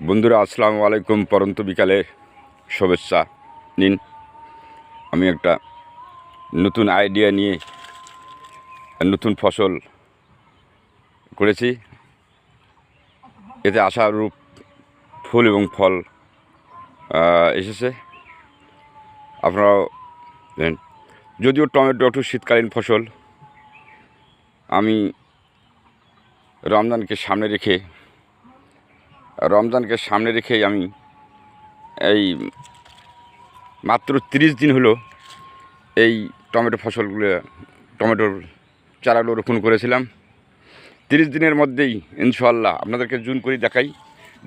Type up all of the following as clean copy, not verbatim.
বন্ধুরা আসসালামু আলাইকুম। পরন্ত বিকালে শুভেচ্ছা নিন। আমি একটা নতুন আইডিয়া নিয়ে নতুন ফসল করেছি। এতে আশারূপ ফুল এবং ফল এসেছে। আপনারাও জানেন, যদিও টমেটো একটু শীতকালীন ফসল, আমি রমজানকে সামনে রেখে আমি এই মাত্র 30 দিন হলো এই টমেটোর চারাগুলো রোপণ করেছিলাম। 30 দিনের মধ্যেই ইনশাআল্লাহ আপনাদেরকে জুম করে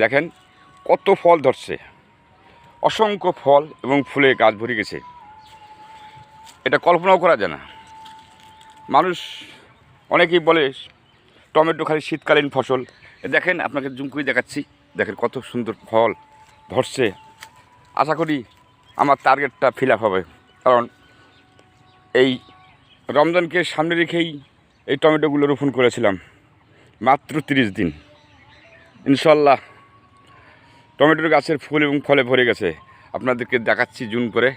দেখেন কত ফল ধরছে, অসংখ্য ফল এবং ফুলে গাছ ভরে গেছে। এটা কল্পনাও করা যায় না। মানুষ অনেকেই বলে টমেটো খালি শীতকালীন ফসল। দেখেন, আপনাকে জুম করে দেখাচ্ছি, দেখেন কত সুন্দর ফল ধরছে। আশা করি আমার টার্গেটটা ফিল আপ হবে, কারণ এই রমজানকে সামনে রেখেই এই টমেটোগুলো রোপণ করেছিলাম। মাত্র 30 দিন, ইনশাল্লাহ টমেটোর গাছের ফুল এবং ফলে ভরে গেছে। আপনাদেরকে দেখাচ্ছি জুম করে।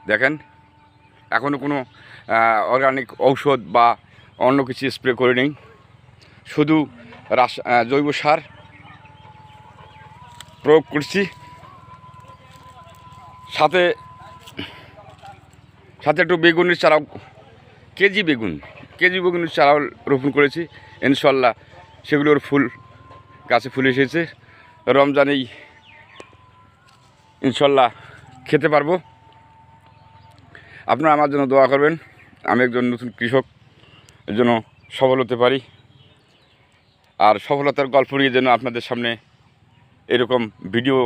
দেখেন এখনও কোনো অর্গানিক ঔষধ বা অন্য কিছু স্প্রে করে নেই, শুধু জৈব সার প্রয়োগ করছি। সাথে একটু বেগুনের চারাও, কেজি বেগুনের চারাও রোপণ করেছি। ইনশাল্লাহ সেগুলোর গাছে ফুল এসেছে। রমজানেই ইনশাল্লাহ খেতে পারবো। আপনারা আমার জন্য দোয়া করবেন, আমি একজন নতুন কৃষক এর জন্য সফল হতে পারি, আর সফলতার গল্প নিয়ে যেন আপনাদের সামনে এরকম ভিডিও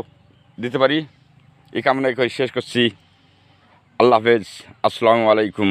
দিতে পারি। এই কামনায় শেষ করছি। আল্লাহ হাফেজ। আসসালামু আলাইকুম।